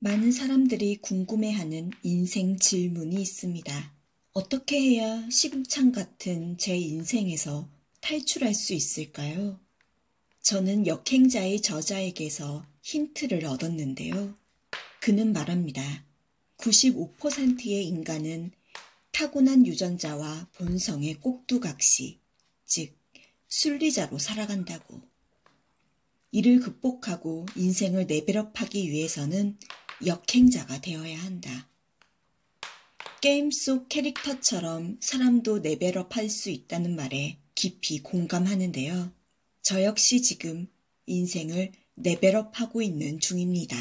많은 사람들이 궁금해하는 인생 질문이 있습니다. 어떻게 해야 시궁창 같은 제 인생에서 탈출할 수 있을까요? 저는 역행자의 저자에게서 힌트를 얻었는데요. 그는 말합니다. 95%의 인간은 타고난 유전자와 본성의 꼭두각시, 즉 순리자로 살아간다고. 이를 극복하고 인생을 레벨업하기 위해서는 역행자가 되어야 한다. 게임 속 캐릭터처럼 사람도 레벨업할 수 있다는 말에 깊이 공감하는데요. 저 역시 지금 인생을 레벨업하고 있는 중입니다.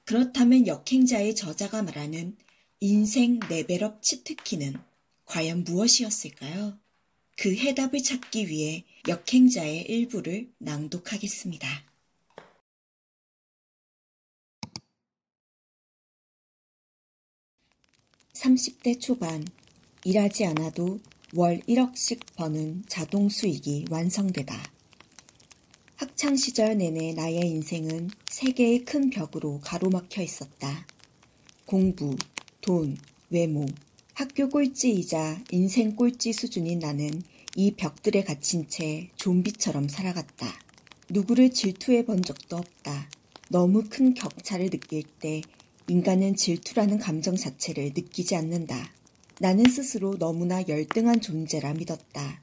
그렇다면 역행자의 저자가 말하는 인생 레벨업 치트키는 과연 무엇이었을까요? 그 해답을 찾기 위해 역행자의 일부를 낭독하겠습니다. 30대 초반, 일하지 않아도 월 1억씩 버는 자동 수익이 완성되다. 학창시절 내내 나의 인생은 세 개의 큰 벽으로 가로막혀 있었다. 공부, 돈, 외모, 학교 꼴찌이자 인생 꼴찌 수준인 나는 이 벽들에 갇힌 채 좀비처럼 살아갔다. 누구를 질투해 본 적도 없다. 너무 큰 격차를 느낄 때 인간은 질투라는 감정 자체를 느끼지 않는다. 나는 스스로 너무나 열등한 존재라 믿었다.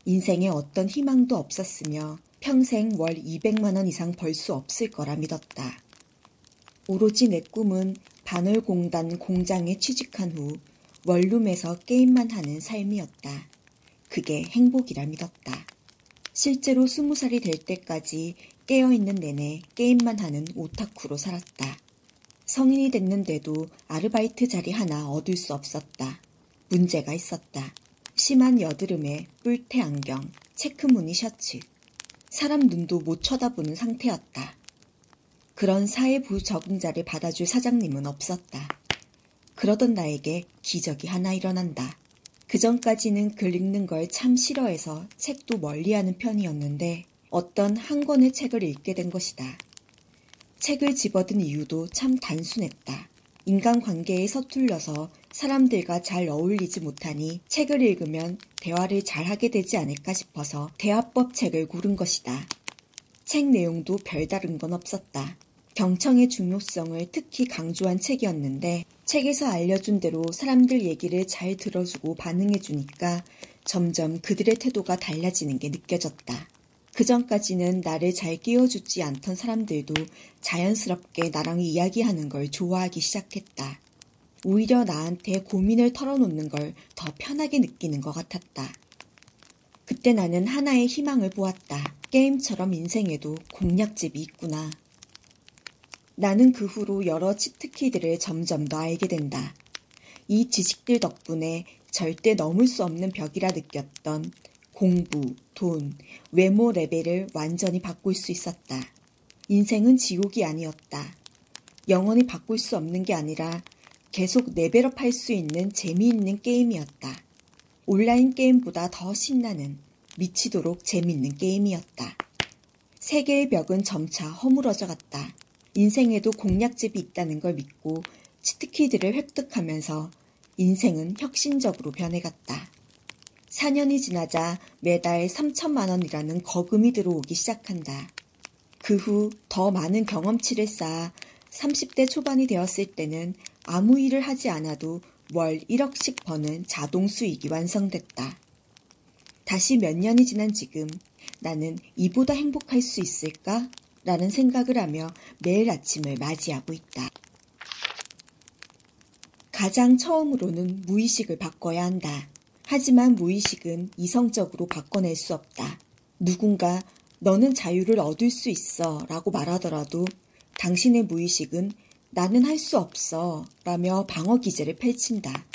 인생에 어떤 희망도 없었으며 평생 월 200만 원 이상 벌 수 없을 거라 믿었다. 오로지 내 꿈은 반월공단 공장에 취직한 후 원룸에서 게임만 하는 삶이었다. 그게 행복이라 믿었다. 실제로 20살이 될 때까지 깨어있는 내내 게임만 하는 오타쿠로 살았다. 성인이 됐는데도 아르바이트 자리 하나 얻을 수 없었다. 문제가 있었다. 심한 여드름에 뿔테 안경, 체크무늬 셔츠. 사람 눈도 못 쳐다보는 상태였다. 그런 사회 부적응자를 받아줄 사장님은 없었다. 그러던 나에게 기적이 하나 일어난다. 그전까지는 글 읽는 걸 참 싫어해서 책도 멀리하는 편이었는데 어떤 한 권의 책을 읽게 된 것이다. 책을 집어든 이유도 참 단순했다. 인간관계에 서툴러서 사람들과 잘 어울리지 못하니 책을 읽으면 대화를 잘하게 되지 않을까 싶어서 대화법 책을 고른 것이다. 책 내용도 별다른 건 없었다. 경청의 중요성을 특히 강조한 책이었는데 책에서 알려준 대로 사람들 얘기를 잘 들어주고 반응해주니까 점점 그들의 태도가 달라지는 게 느껴졌다. 그전까지는 나를 잘 끼워주지 않던 사람들도 자연스럽게 나랑 이야기하는 걸 좋아하기 시작했다. 오히려 나한테 고민을 털어놓는 걸 더 편하게 느끼는 것 같았다. 그때 나는 하나의 희망을 보았다. 게임처럼 인생에도 공략집이 있구나. 나는 그 후로 여러 치트키들을 점점 더 알게 된다. 이 지식들 덕분에 절대 넘을 수 없는 벽이라 느꼈던 공부, 돈, 외모 레벨을 완전히 바꿀 수 있었다. 인생은 지옥이 아니었다. 영원히 바꿀 수 없는 게 아니라 계속 레벨업 할 수 있는 재미있는 게임이었다. 온라인 게임보다 더 신나는 미치도록 재미있는 게임이었다. 세계의 벽은 점차 허물어져 갔다. 인생에도 공략집이 있다는 걸 믿고 치트키들을 획득하면서 인생은 혁신적으로 변해갔다. 4년이 지나자 매달 3천만 원이라는 거금이 들어오기 시작한다. 그 후 더 많은 경험치를 쌓아 30대 초반이 되었을 때는 아무 일을 하지 않아도 월 1억씩 버는 자동 수익이 완성됐다. 다시 몇 년이 지난 지금 나는 이보다 행복할 수 있을까? 라는 생각을 하며 매일 아침을 맞이하고 있다. 가장 처음으로는 무의식을 바꿔야 한다. 하지만 무의식은 이성적으로 바꿔낼 수 없다. 누군가 너는 자유를 얻을 수 있어 라고 말하더라도 당신의 무의식은 나는 할 수 없어 라며 방어 기제를 펼친다.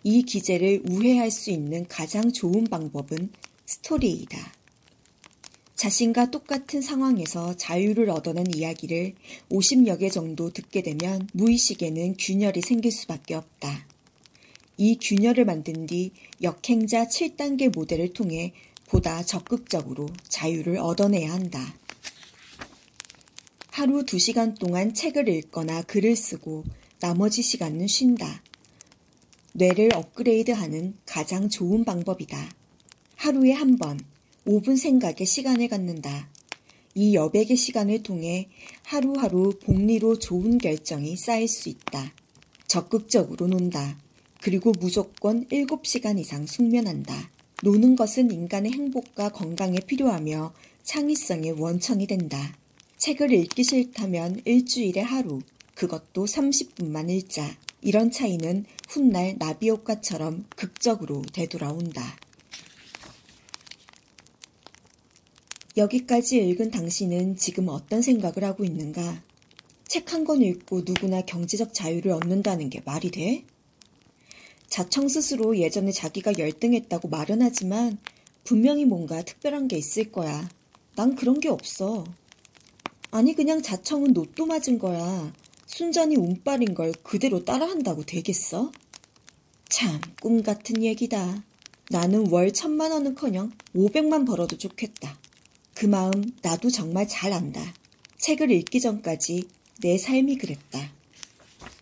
이 기제를 우회할 수 있는 가장 좋은 방법은 스토리이다. 자신과 똑같은 상황에서 자유를 얻어낸 이야기를 50여 개 정도 듣게 되면 무의식에는 균열이 생길 수밖에 없다. 이 균열을 만든 뒤 역행자 7단계 모델을 통해 보다 적극적으로 자유를 얻어내야 한다. 하루 2시간 동안 책을 읽거나 글을 쓰고 나머지 시간은 쉰다. 뇌를 업그레이드하는 가장 좋은 방법이다. 하루에 한 번, 5분 생각에 시간을 갖는다. 이 여백의 시간을 통해 하루하루 복리로 좋은 결정이 쌓일 수 있다. 적극적으로 논다. 그리고 무조건 7시간 이상 숙면한다. 노는 것은 인간의 행복과 건강에 필요하며 창의성의 원천이 된다. 책을 읽기 싫다면 일주일에 하루, 그것도 30분만 읽자. 이런 차이는 훗날 나비 효과처럼 극적으로 되돌아온다. 여기까지 읽은 당신은 지금 어떤 생각을 하고 있는가? 책 한 권 읽고 누구나 경제적 자유를 얻는다는 게 말이 돼? 자청 스스로 예전에 자기가 열등했다고 말은 하지만 분명히 뭔가 특별한 게 있을 거야. 난 그런 게 없어. 아니 그냥 자청은 노또 맞은 거야. 순전히 운빨인 걸 그대로 따라한다고 되겠어? 참 꿈 같은 얘기다. 나는 월 1,000만 원은커녕 500만 벌어도 좋겠다. 그 마음 나도 정말 잘 안다. 책을 읽기 전까지 내 삶이 그랬다.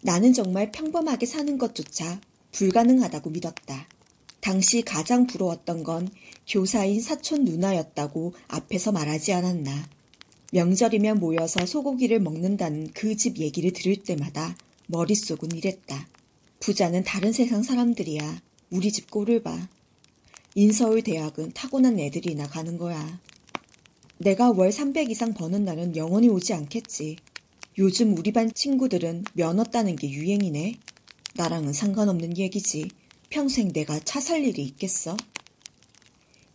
나는 정말 평범하게 사는 것조차 불가능하다고 믿었다. 당시 가장 부러웠던 건 교사인 사촌 누나였다고 앞에서 말하지 않았나. 명절이면 모여서 소고기를 먹는다는 그 집 얘기를 들을 때마다 머릿속은 이랬다. 부자는 다른 세상 사람들이야. 우리 집 꼴을 봐. 인서울 대학은 타고난 애들이나 가는 거야. 내가 월 300 이상 버는 날은 영원히 오지 않겠지. 요즘 우리 반 친구들은 면허 따는 게 유행이네. 나랑은 상관없는 얘기지. 평생 내가 차 살 일이 있겠어?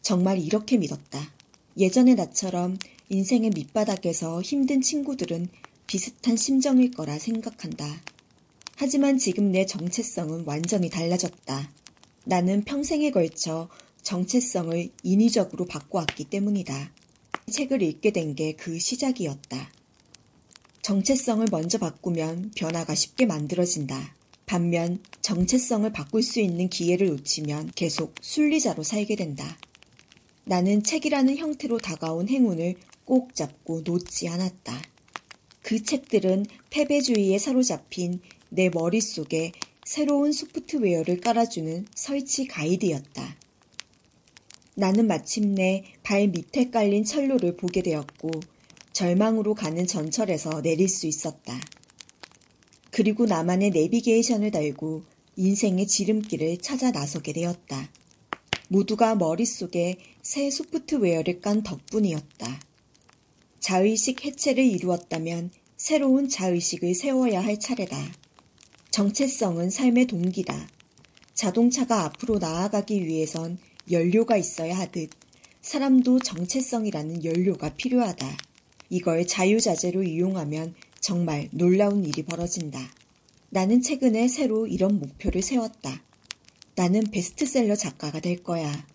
정말 이렇게 믿었다. 예전의 나처럼 인생의 밑바닥에서 힘든 친구들은 비슷한 심정일 거라 생각한다. 하지만 지금 내 정체성은 완전히 달라졌다. 나는 평생에 걸쳐 정체성을 인위적으로 바꿔왔기 때문이다. 책을 읽게 된 게 그 시작이었다. 정체성을 먼저 바꾸면 변화가 쉽게 만들어진다. 반면 정체성을 바꿀 수 있는 기회를 놓치면 계속 순리자로 살게 된다. 나는 책이라는 형태로 다가온 행운을 꼭 잡고 놓지 않았다. 그 책들은 패배주의에 사로잡힌 내 머릿속에 새로운 소프트웨어를 깔아주는 설치 가이드였다. 나는 마침내 발 밑에 깔린 철로를 보게 되었고 절망으로 가는 전철에서 내릴 수 있었다. 그리고 나만의 내비게이션을 달고 인생의 지름길을 찾아 나서게 되었다. 모두가 머릿속에 새 소프트웨어를 깐 덕분이었다. 자의식 해체를 이루었다면 새로운 자의식을 세워야 할 차례다. 정체성은 삶의 동기다. 자동차가 앞으로 나아가기 위해선 연료가 있어야 하듯 사람도 정체성이라는 연료가 필요하다. 이걸 자유자재로 이용하면 정말 놀라운 일이 벌어진다. 나는 최근에 새로 이런 목표를 세웠다. 나는 베스트셀러 작가가 될 거야.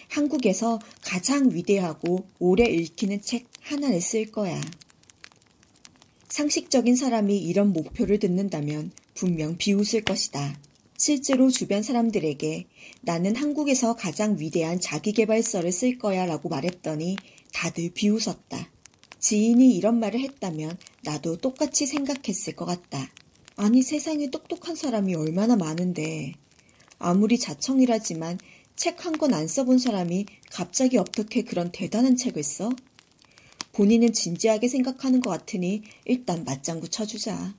한국에서 가장 위대하고 오래 읽히는 책 하나를 쓸 거야. 상식적인 사람이 이런 목표를 듣는다면 분명 비웃을 것이다. 실제로 주변 사람들에게 나는 한국에서 가장 위대한 자기계발서를 쓸 거야 라고 말했더니 다들 비웃었다. 지인이 이런 말을 했다면 나도 똑같이 생각했을 것 같다. 아니 세상에 똑똑한 사람이 얼마나 많은데. 아무리 자청이라지만 책 한 권 안 써본 사람이 갑자기 어떻게 그런 대단한 책을 써? 본인은 진지하게 생각하는 것 같으니 일단 맞장구 쳐주자.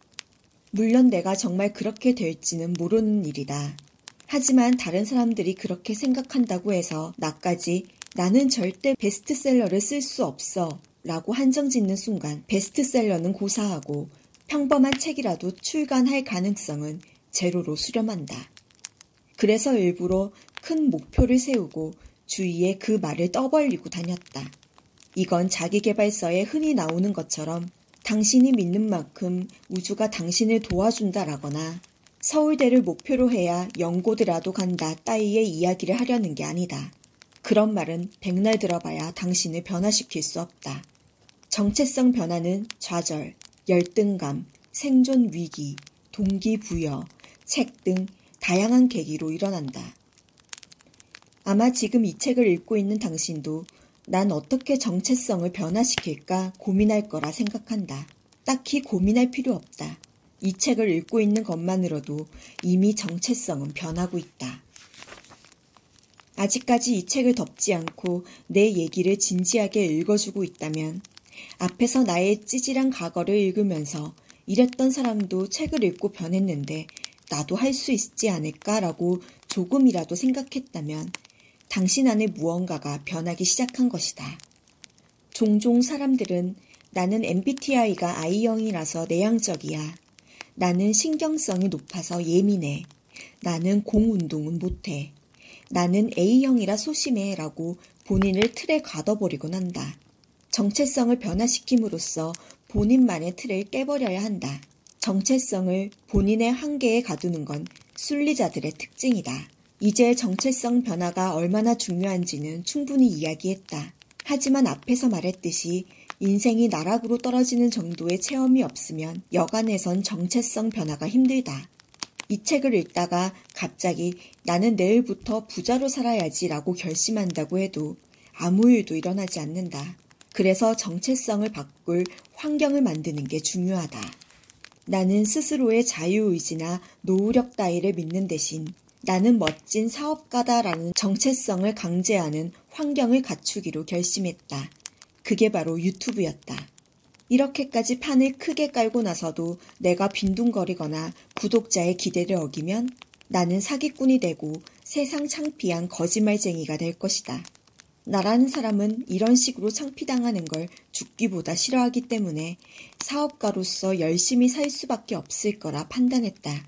물론 내가 정말 그렇게 될지는 모르는 일이다. 하지만 다른 사람들이 그렇게 생각한다고 해서 나까지 나는 절대 베스트셀러를 쓸 수 없어 라고 한정짓는 순간 베스트셀러는 고사하고 평범한 책이라도 출간할 가능성은 제로로 수렴한다. 그래서 일부러 큰 목표를 세우고 주위에 그 말을 떠벌리고 다녔다. 이건 자기계발서에 흔히 나오는 것처럼 당신이 믿는 만큼 우주가 당신을 도와준다라거나 서울대를 목표로 해야 연고대라도 간다 따위의 이야기를 하려는 게 아니다. 그런 말은 백날 들어봐야 당신을 변화시킬 수 없다. 정체성 변화는 좌절, 열등감, 생존 위기, 동기부여, 책 등 다양한 계기로 일어난다. 아마 지금 이 책을 읽고 있는 당신도 난 어떻게 정체성을 변화시킬까 고민할 거라 생각한다. 딱히 고민할 필요 없다. 이 책을 읽고 있는 것만으로도 이미 정체성은 변하고 있다. 아직까지 이 책을 덮지 않고 내 얘기를 진지하게 읽어주고 있다면 앞에서 나의 찌질한 과거를 읽으면서 이랬던 사람도 책을 읽고 변했는데 나도 할 수 있지 않을까라고 조금이라도 생각했다면 당신 안에 무언가가 변하기 시작한 것이다. 종종 사람들은 나는 MBTI가 I형이라서 내향적이야. 나는 신경성이 높아서 예민해. 나는 공운동은 못해. 나는 A형이라 소심해 라고 본인을 틀에 가둬버리곤 한다. 정체성을 변화시킴으로써 본인만의 틀을 깨버려야 한다. 정체성을 본인의 한계에 가두는 건 순리자들의 특징이다. 이제 정체성 변화가 얼마나 중요한지는 충분히 이야기했다. 하지만 앞에서 말했듯이 인생이 나락으로 떨어지는 정도의 체험이 없으면 여간에선 정체성 변화가 힘들다. 이 책을 읽다가 갑자기 나는 내일부터 부자로 살아야지 라고 결심한다고 해도 아무 일도 일어나지 않는다. 그래서 정체성을 바꿀 환경을 만드는 게 중요하다. 나는 스스로의 자유의지나 노후력 따위를 믿는 대신 나는 멋진 사업가다라는 정체성을 강제하는 환경을 갖추기로 결심했다. 그게 바로 유튜브였다. 이렇게까지 판을 크게 깔고 나서도 내가 빈둥거리거나 구독자의 기대를 어기면 나는 사기꾼이 되고 세상 창피한 거짓말쟁이가 될 것이다. 나라는 사람은 이런 식으로 창피당하는 걸 죽기보다 싫어하기 때문에 사업가로서 열심히 살 수밖에 없을 거라 판단했다.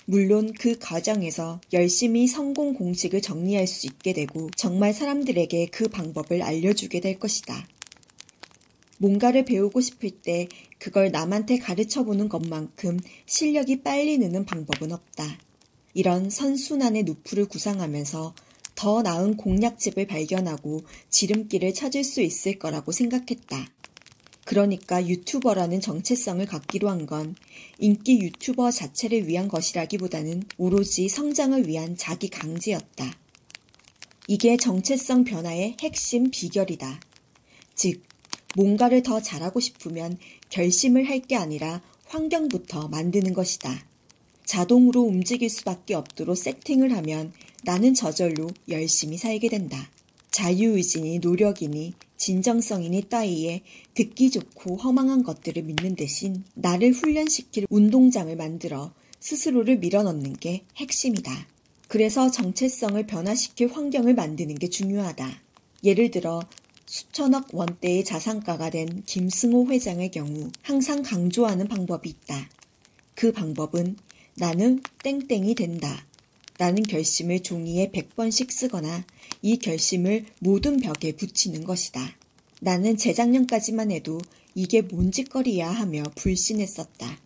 물론 그 과정에서 열심히 성공 공식을 정리할 수 있게 되고 정말 사람들에게 그 방법을 알려주게 될 것이다. 뭔가를 배우고 싶을 때 그걸 남한테 가르쳐보는 것만큼 실력이 빨리 느는 방법은 없다. 이런 선순환의 루프를 구상하면서 더 나은 공략집을 발견하고 지름길을 찾을 수 있을 거라고 생각했다. 그러니까 유튜버라는 정체성을 갖기로 한 건 인기 유튜버 자체를 위한 것이라기보다는 오로지 성장을 위한 자기 강제였다. 이게 정체성 변화의 핵심 비결이다. 즉, 뭔가를 더 잘하고 싶으면 결심을 할 게 아니라 환경부터 만드는 것이다. 자동으로 움직일 수밖에 없도록 세팅을 하면 나는 저절로 열심히 살게 된다. 자유의지니 노력이니 진정성이니 따위에 듣기 좋고 허망한 것들을 믿는 대신 나를 훈련시킬 운동장을 만들어 스스로를 밀어넣는 게 핵심이다. 그래서 정체성을 변화시킬 환경을 만드는 게 중요하다. 예를 들어 수천억 원대의 자산가가 된 김승호 회장의 경우 항상 강조하는 방법이 있다. 그 방법은 나는 땡땡이 된다. 라는 결심을 종이에 100번씩 쓰거나 이 결심을 모든 벽에 붙이는 것이다. 나는 재작년까지만 해도 이게 뭔 짓거리야 하며 불신했었다.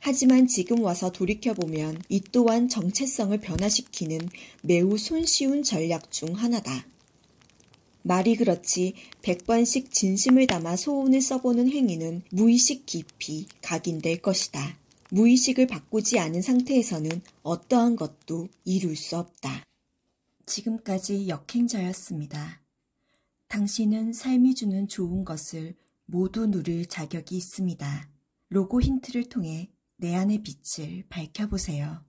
하지만 지금 와서 돌이켜보면 이 또한 정체성을 변화시키는 매우 손쉬운 전략 중 하나다. 말이 그렇지 100번씩 진심을 담아 소원을 써보는 행위는 무의식 깊이 각인될 것이다. 무의식을 바꾸지 않은 상태에서는 어떠한 것도 이룰 수 없다. 지금까지 역행자였습니다. 당신은 삶이 주는 좋은 것을 모두 누릴 자격이 있습니다. 로고 힌트를 통해 내 안의 빛을 밝혀보세요.